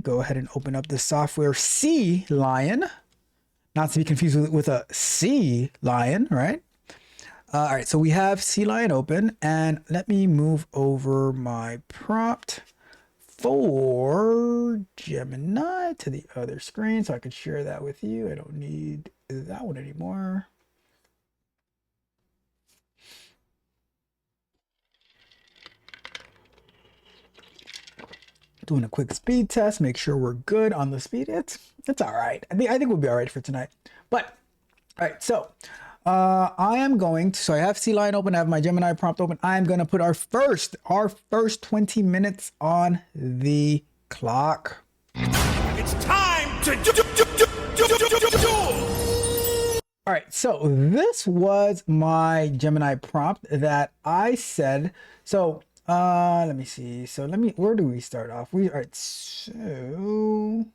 go ahead and open up the software SeaLion, not to be confused with a sea lion, right? All right, so we have SeaLion open, and let me move over my prompt for Gemini to the other screen so I can share that with you. I don't need that one anymore. Doing a quick speed test, make sure we're good on the speed. It's all right. I think we'll be all right for tonight. But all right, so I am going to, so I have SeaLion open, I have my Gemini prompt open. I'm going to put our first 20 minutes on the clock. It's time to do. All right, so this was my Gemini prompt that I said. So let me see. So where do we start off? All right, so,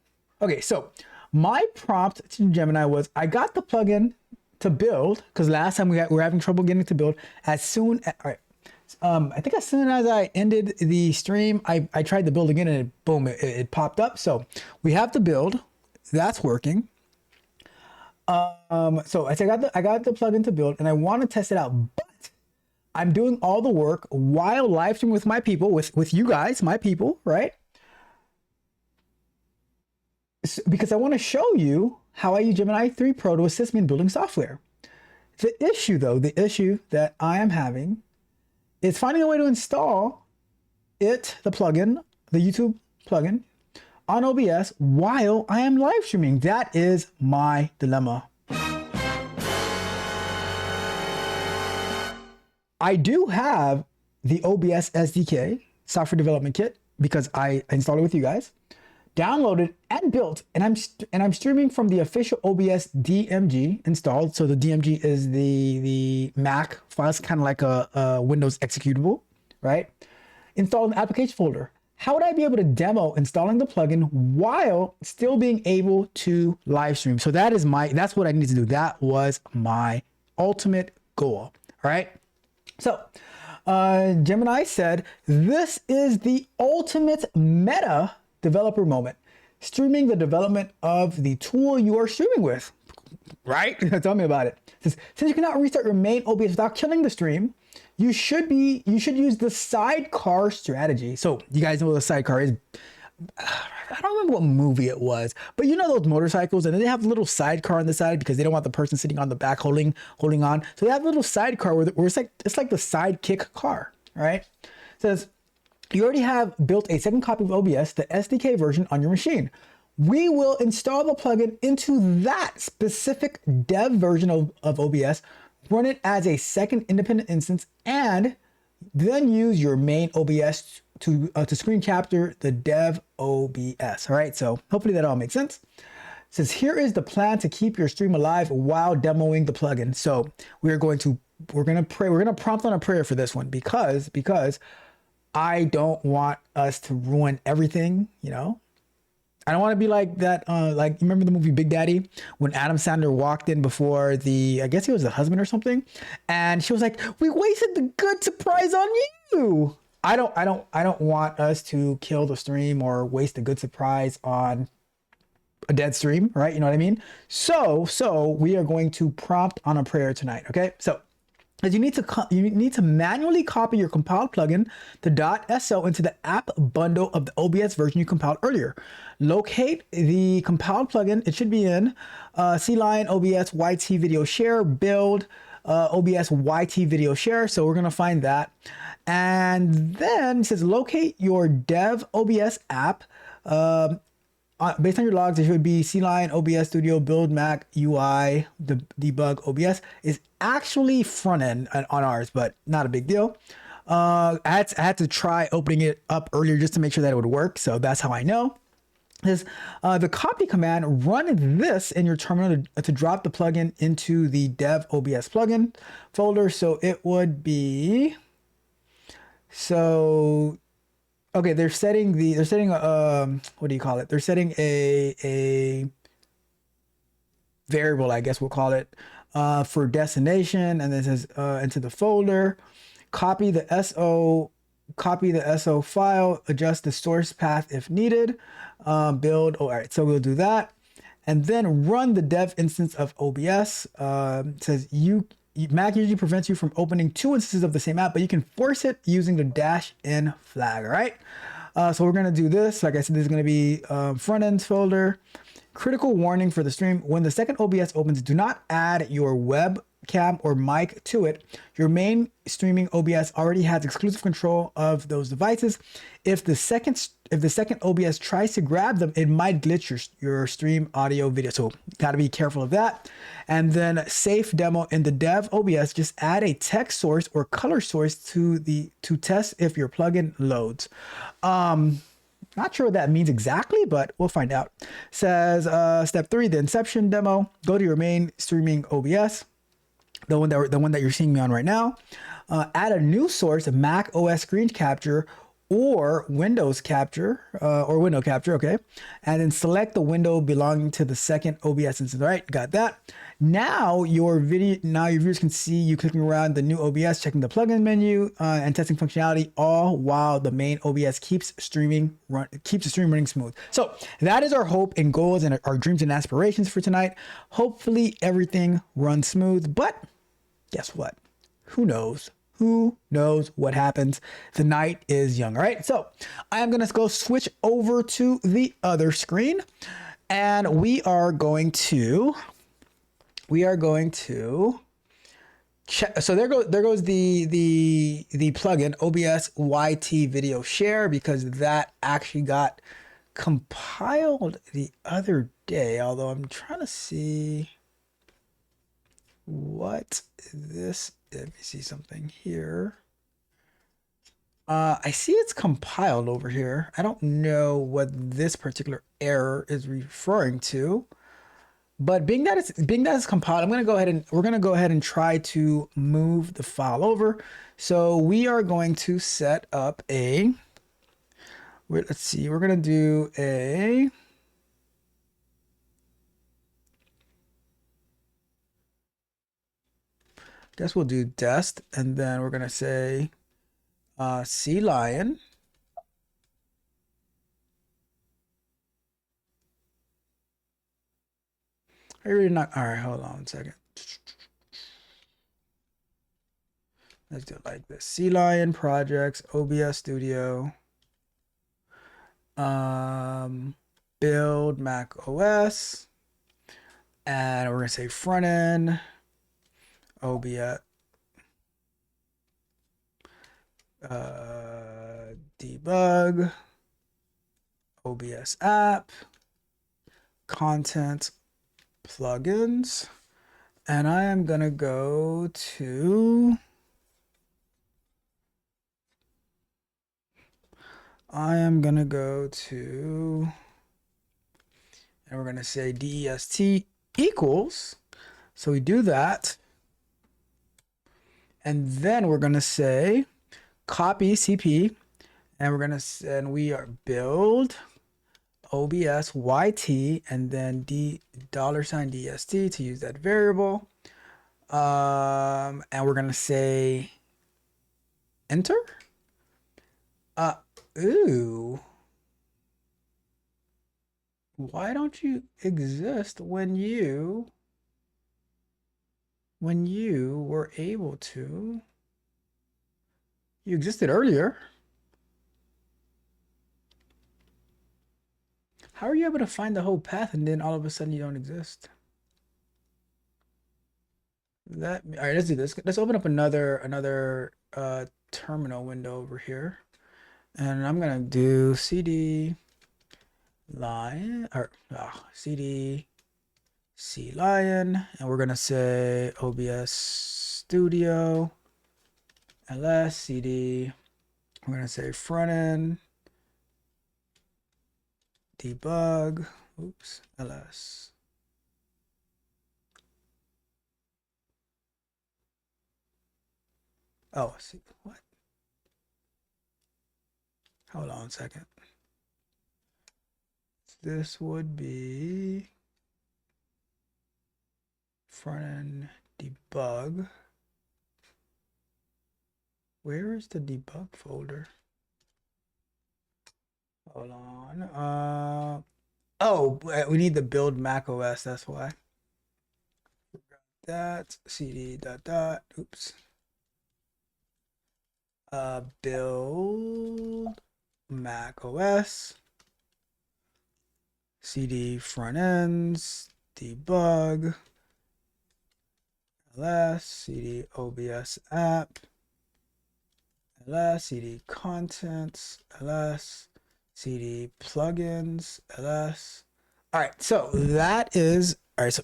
okay, so my prompt to Gemini was, I got the plugin to build, because last time we were having trouble getting it to build. All right, I think as soon as I ended the stream, I tried to build again, and boom, it popped up. So we have to build. That's working. So I said I got the plugin to build, and I want to test it out, but I'm doing all the work while live streaming with my people, with you guys, my people, right? Because I want to show you how I use Gemini 3 Pro to assist me in building software. The issue that I am having is finding a way to install the plugin, the YouTube plugin on OBS while I am live streaming. That is my dilemma. I do have the OBS SDK, software development kit, because I installed it with you guys, downloaded and built, and I'm streaming from the official OBS DMG installed. So the DMG is the Mac file. It's kind of like a Windows executable, right? Installed in the application folder. How would I be able to demo installing the plugin while still being able to live stream? So that's what I need to do. That was my ultimate goal, all right? So Gemini said, this is the ultimate meta developer moment, streaming the development of the tool you are streaming with, right? Tell me about it. Since you cannot restart your main OBS without killing the stream, you should use the sidecar strategy. So you guys know what the sidecar is. I don't remember what movie it was, but you know those motorcycles, and then they have a little sidecar on the side because they don't want the person sitting on the back holding on. So they have a little sidecar where it's like the sidekick car, right? It says you already have built a second copy of OBS, the SDK version, on your machine. We will install the plugin into that specific dev version of OBS, run it as a second independent instance, and then use your main OBS to screen capture the dev OBS. All right, so hopefully that all makes sense. It says here is the plan to keep your stream alive while demoing the plugin. So we're gonna pray. We're gonna prompt on a prayer for this one because I don't want us to ruin everything. You know, I don't want to be like that. Like, you remember the movie Big Daddy when Adam Sandler walked in before I guess he was the husband or something, and she was like, "We wasted the good surprise on you." I don't want us to kill the stream or waste a good surprise on a dead stream, right? You know what I mean? So we are going to prompt on a prayer tonight. Okay, so you need to manually copy your compiled plugin, the .so, into the app bundle of the OBS version you compiled earlier. Locate the compiled plugin. It should be in SeaLion OBS YT video share build OBS YT video share. So we're gonna find that, and then it says locate your dev OBS app. Based on your logs, it should be SeaLion OBS Studio build Mac UI. The debug OBS is actually front end on ours, but not a big deal. I had to try opening it up earlier just to make sure that it would work, so that's how I know. Is the copy command, run this in your terminal to drop the plugin into the dev OBS plugin folder. So it would be, okay, they're setting what do you call it? They're setting a variable, I guess we'll call it, for destination, and then it says into the folder, copy the SO copy the SO file, adjust the source path if needed, build. Oh, all right, so we'll do that. And then run the dev instance of OBS. It says Mac usually prevents you from opening two instances of the same app, but you can force it using the -n flag, all right? So we're gonna do this. Like I said, this is gonna be front end folder. Critical warning for the stream. When the second OBS opens, do not add your webcam or mic to it. Your main streaming OBS already has exclusive control of those devices. If the second OBS tries to grab them, it might glitch your stream audio video. So gotta be careful of that. And then safe demo in the dev OBS, just add a text source or color source to test if your plugin loads. Not sure what that means exactly, but we'll find out. Says step 3, the inception demo. Go to your main streaming OBS, the one that you're seeing me on right now. Add a new source of macOS screen capture or Windows capture or window capture, okay? And then select the window belonging to the second OBS instance. All right, got that. Now your viewers can see you clicking around the new OBS, checking the plugin menu, and testing functionality, all while the main OBS keeps the stream running smooth. So that is our hope and goals and our dreams and aspirations for tonight. Hopefully everything runs smooth, but guess what? Who knows? Who knows what happens? The night is young. All right, so I am gonna go switch over to the other screen, and we are going to check. So there goes the plugin OBS YT video share, because that actually got compiled the other day. Although I'm trying to see what this. Let me see something here. I see it's compiled over here. I don't know what this particular error is referring to, but being that it's compiled, we're gonna go ahead and try to move the file over. So we are going to set up we're gonna do a guess we'll do dest, and then we're gonna say SeaLion. I really not. All right, hold on one second. Let's do it like this: SeaLion projects, OBS Studio, build Mac OS, and we're gonna say front end. OBS debug, OBS app, content, plugins, and I am gonna go to and we're gonna say dest equals. So we do that. And then we're gonna say copy CP, and we are build OBS YT, and then $DST to use that variable. And we're gonna say enter. Ooh. Why don't you exist when you were able to? You existed earlier. How are you able to find the whole path and then all of a sudden you don't exist? All right, let's do this. Let's open up another terminal window over here, and I'm gonna do cd lion or cd SeaLion, and we're gonna say OBS Studio ls cd. We're gonna say front end debug, ls. Oh, see what? Hold on a second. This would be front end debug. Where is the debug folder? Hold on. Oh, we need the build macOS. That's why. That cd dot dot. Oops. Build macOS. cd front ends. Debug. ls cd OBS app. ls cd contents. ls cd plugins. ls. All right, so that is all right. So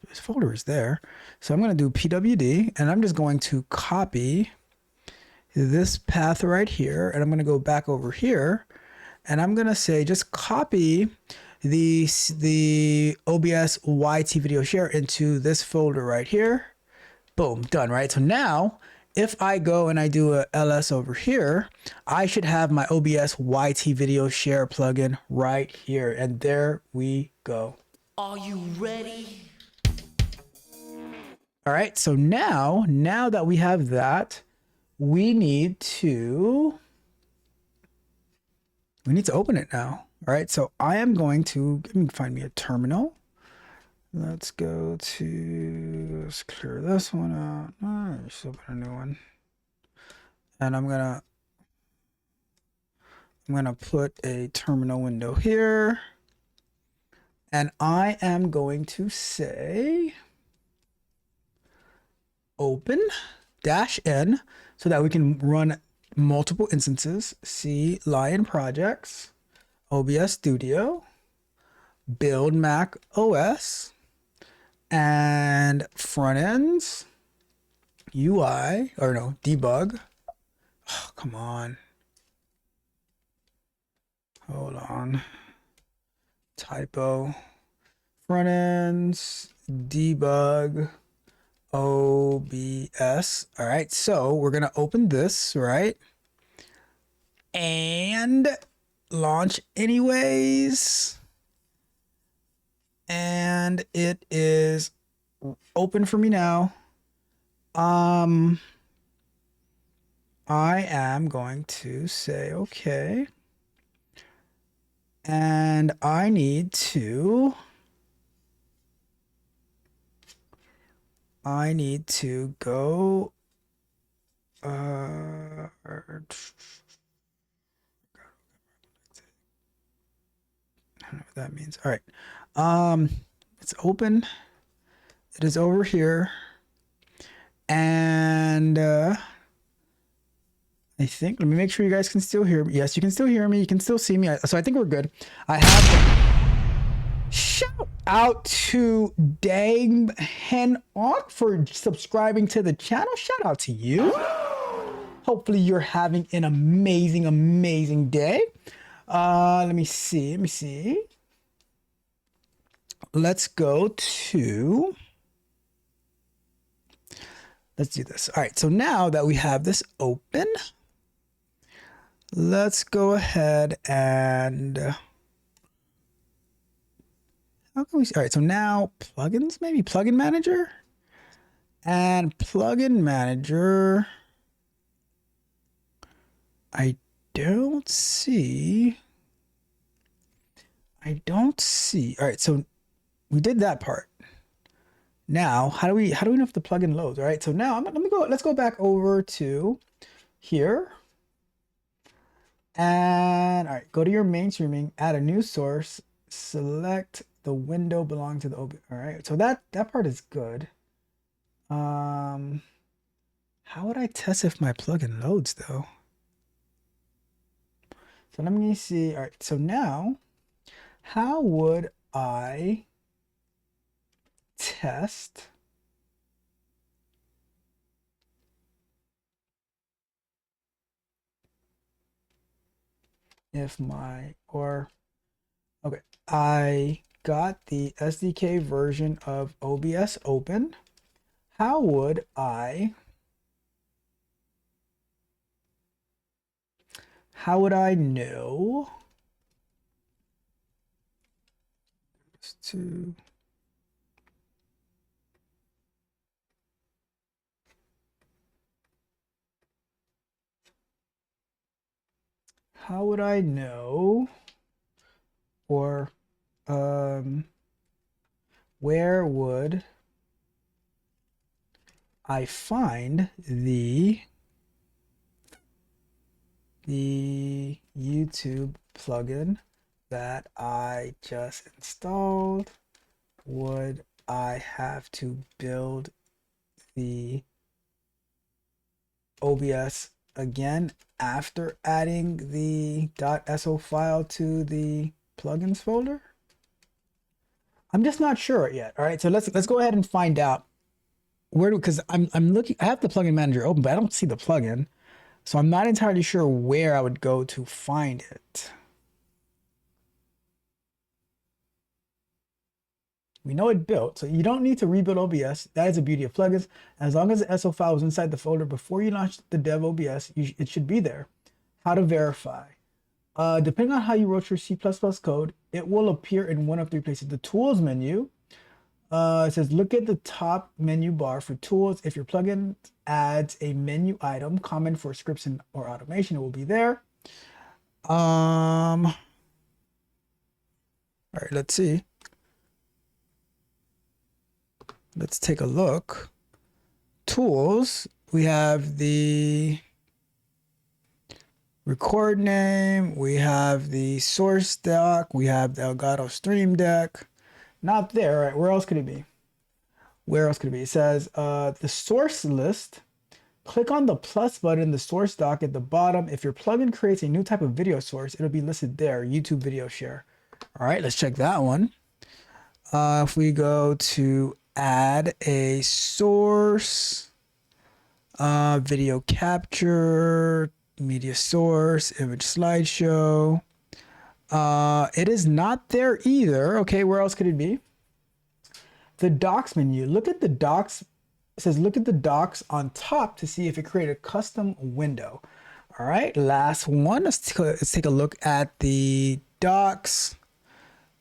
this folder is there. So I'm going to do pwd, and I'm just going to copy this path right here, and I'm going to go back over here, and I'm going to say just copy the OBS YT video share into this folder right here. Boom, done, right? So now if I go and I do a ls over here, I should have my OBS YT video share plugin right here. And there we go. Are you ready? All right, so now that we have that, we need to open it now. All right, so I am going to find me a terminal. Let's go to, let's clear this one out. Let's open a new one. And I'm gonna put a terminal window here. And I am going to say open -n so that we can run multiple instances. SeaLion projects, OBS Studio, build Mac OS, and front ends, UI, or no, debug. Oh, come on. Hold on. Typo. Front ends, debug, OBS. All right, so we're going to open this, right? And launch anyways. And it is open for me now. I am going to say okay. And I need to go I don't know what that means. All right. It's open. It is over here. And I think, let me make sure you guys can still hear me. Yes, you can still hear me. You can still see me. So I think we're good. I have shout out to Dang Hen On for subscribing to the channel. Shout out to you. Hopefully you're having an amazing, amazing day. Let me see. Let's go to, let's do this. All right, so now that we have this open, let's go ahead and how can we, all right, so now plugins, maybe plugin manager, and plugin manager, I don't see. All right, so we did that part. Now, how do we know if the plugin loads? All right, so now let's go back over to here. And all right, go to your main streaming, add a new source, select the window belonging to the OB. All right, so that part is good. How would I test if my plugin loads though? So let me see. All right, so now how would I test if my, or okay, I got the SDK version of OBS open. How would I know to how would I know, or where would I find the YouTube plugin that I just installed? Would I have to build the OBS again after adding the .so file to the plugins folder? I'm just not sure yet. All right, so let's go ahead and find out where, because I'm looking. I have the plugin manager open, but I don't see the plugin, so I'm not entirely sure where I would go to find it. We know it built, so you don't need to rebuild OBS. That is the beauty of plugins. As long as the SO file was inside the folder before you launch the dev OBS, it should be there. How to verify? Depending on how you wrote your C++ code, it will appear in one of three places. The tools menu, it says look at the top menu bar for tools. If your plugin adds a menu item common for scripts or automation, it will be there. All right, let's see. Let's take a look. Tools, we have the record name, we have the source dock, we have the Elgato Stream Deck. Not there, right? Where else could it be? Where else could it be? It says the source list. Click on the plus button in the source dock at the bottom. If your plugin creates a new type of video source, it'll be listed there, YouTube video share. All right, let's check that one. If we go to add a source, video capture, media source, image slideshow. It is not there either. Okay, where else could it be? The docs menu. Look at the docs. It says look at the docs on top to see if it created a custom window. All right, last one. Let's take a look at the docs.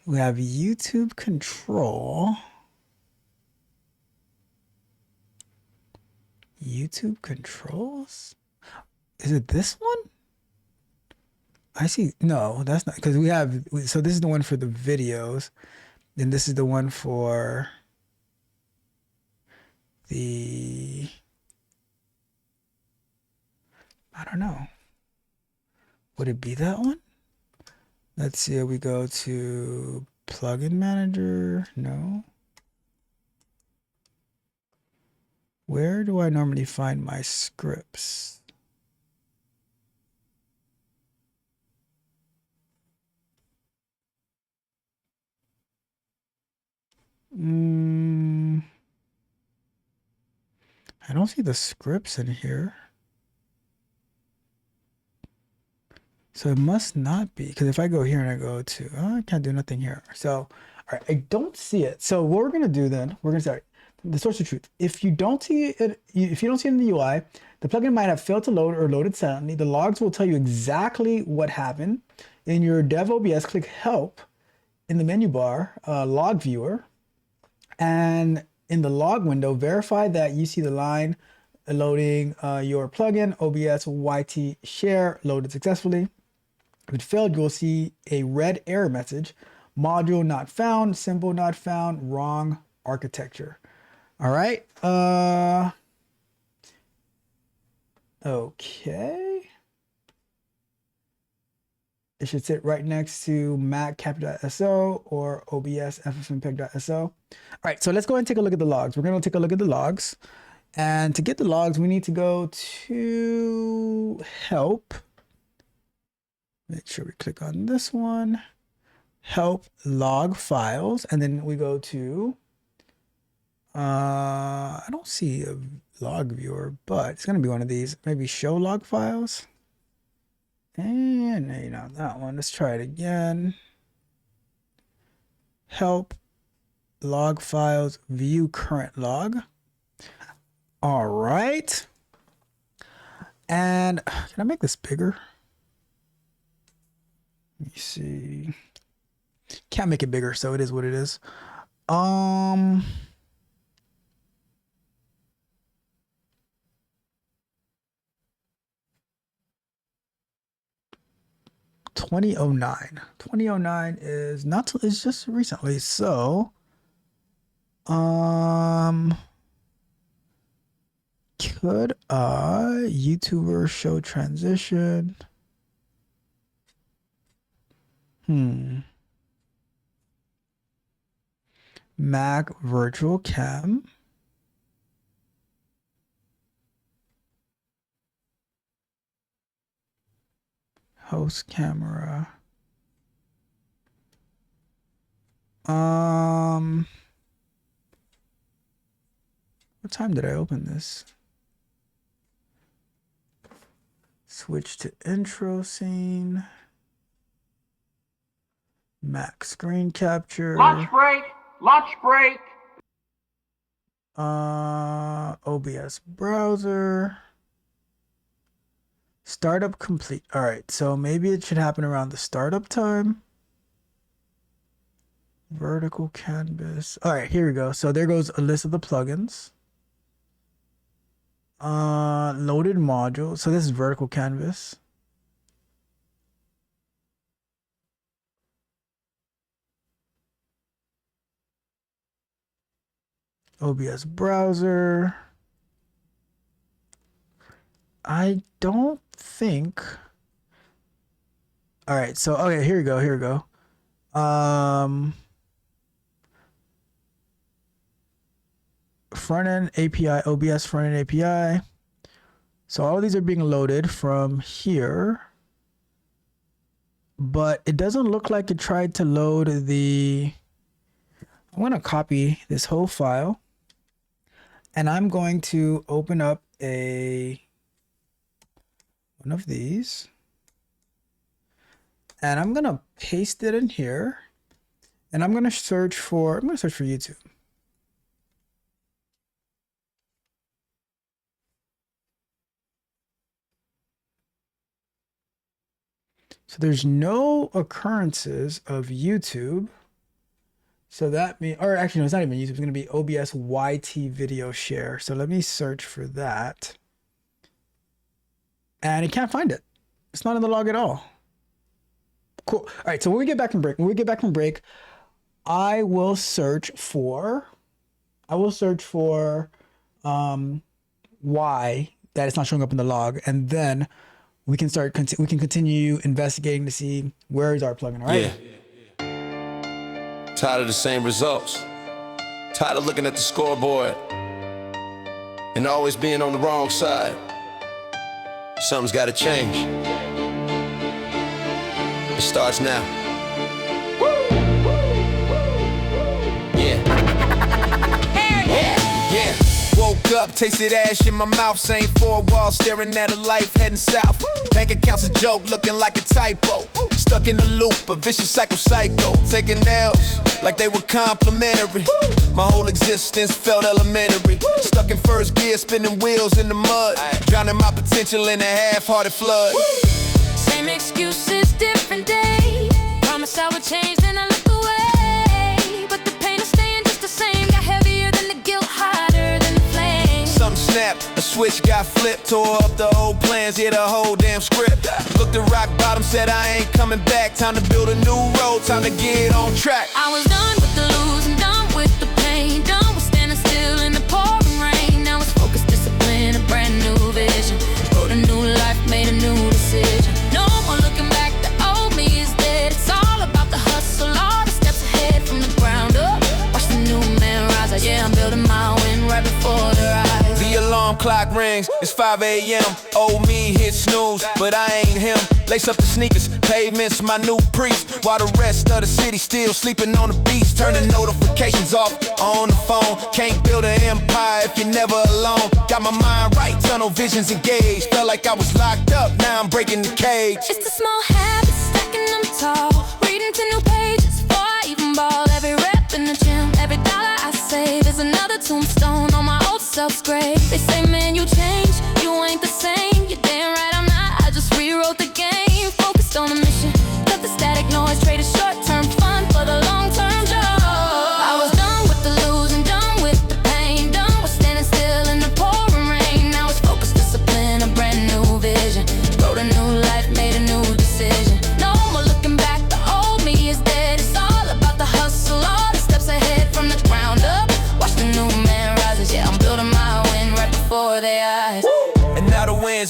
We have YouTube control. YouTube controls? Is it this one? I see. No, that's not, because we have, so this is the one for the videos. Then this is the one for the, I don't know. Would it be that one? Let's see. We go to plugin manager. No. Where do I normally find my scripts? I don't see the scripts in here. So it must not be, because if I go here and I go to, I can't do nothing here. So, all right, I don't see it. So what we're gonna do then, we're gonna start the source of truth. If you don't see it, if you don't see it in the UI, the plugin might have failed to load or loaded silently. The logs will tell you exactly what happened. In your dev OBS, click help in the menu bar, log viewer, and in the log window, verify that you see the line loading your plugin OBS YT share loaded successfully. If it failed, you'll see a red error message, module not found, symbol not found, wrong architecture. All right. Okay. It should sit right next to maccap.so or obs ffmpeg.so. All right, so let's go ahead and take a look at the logs. We're going to take a look at the logs. And to get the logs, we need to go to help. Make sure we click on this one. Help log files. And then we go to, I don't see a log viewer, but it's going to be one of these. Maybe show log files. And maybe not that one. Let's try it again. Help log files, view current log. All right. And can I make this bigger? Let me see. Can't make it bigger, so it is what it is. 2009. 2009 is not, it's just recently. So, could a YouTuber show transition? Mac virtual cam. Host camera. What time did I open this? Switch to intro scene. Mac screen capture. Lunch break. Lunch break. OBS browser. Startup complete. All right, so maybe it should happen around the startup time. Vertical canvas. All right, here we go. So there goes a list of the plugins. Loaded module. So this is vertical canvas. OBS browser. I don't think. All right, so okay, here we go. Here we go. Front end API, OBS front end API. So all of these are being loaded from here, but it doesn't look like it tried to load the. I'm going to copy this whole file, and I'm going to open up one of these, and I'm going to paste it in here, and I'm going to search for YouTube. So there's no occurrences of YouTube. So that means, or actually, no, it's not even YouTube. It's going to be OBS YT video share. So let me search for that. And it can't find it. It's not in the log at all. Cool. All right. So when we get back from break, I will search for why that it's not showing up in the log, and then we can continue investigating to see where is our plugin. All right. Yeah. Tired of the same results. Tired of looking at the scoreboard and always being on the wrong side. Something's got to change. It starts now. Yeah. Woke up, tasted ash in my mouth, same four walls, staring at a life heading south. Bank account's a joke, looking like a typo. Stuck in the loop, a vicious psycho. Taking L's like they were complimentary. My whole existence felt elementary. Stuck in first gear, spinning wheels in the mud. Drowning my potential in a half-hearted flood. Same excuses, different day. Promise I would change, then I look away. But the pain is staying just the same. Got heavier than the guilt, hotter than the flame. Something snapped, a switch got flipped. Tore up the old plans, yeah, the whole damn script. Looked at rock bottom, said I ain't coming back. Time to build a new road, time to get on track. I was done with the losing, done with the pain. Done with standing still in the pouring rain. Now it's focus, discipline, a brand new vision. Wrote a new life, made a new decision. No more looking back, the old me is dead. It's all about the hustle, all the steps ahead from the ground up. Watch the new man rise, yeah, I'm building my win right before their eyes. The alarm clock rings, it's 5 a.m. Old me hit snooze, but I ain't him. Lace up the sneakers, pavements, my new priest. While the rest of the city still sleeping on the beach. Turning notifications off on the phone. Can't build an empire if you're never alone. Got my mind right, tunnel visions engaged. Felt like I was locked up, now I'm breaking the cage. It's the small habits, stacking them tall. Reading to new pages before I even ball. Every rep in the gym, every dollar I save is another tombstone on my old self's grave. They say, man, you change, you ain't the same. You're damn right I'm not, I just rewrote the game. Focused on a mission, cut the static noise. Traded short-term fun for the long-term joy. I was done with the losing, done with the pain. Done with standing still in the pouring rain. Now it's focus, discipline, a brand new vision. Wrote a new life, made a new decision. No more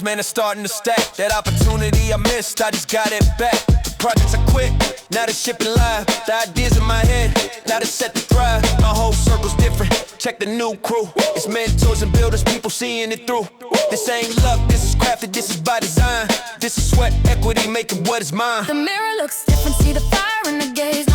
man, it's starting to stack. That opportunity I missed, I just got it back. The projects I quit, now the shipping live. The ideas in my head, now they're set to thrive. My whole circle's different, check the new crew. It's mentors and builders, people seeing it through. This ain't luck, this is crafted, this is by design. This is sweat equity, making what is mine. The mirror looks different, see the fire in the gaze.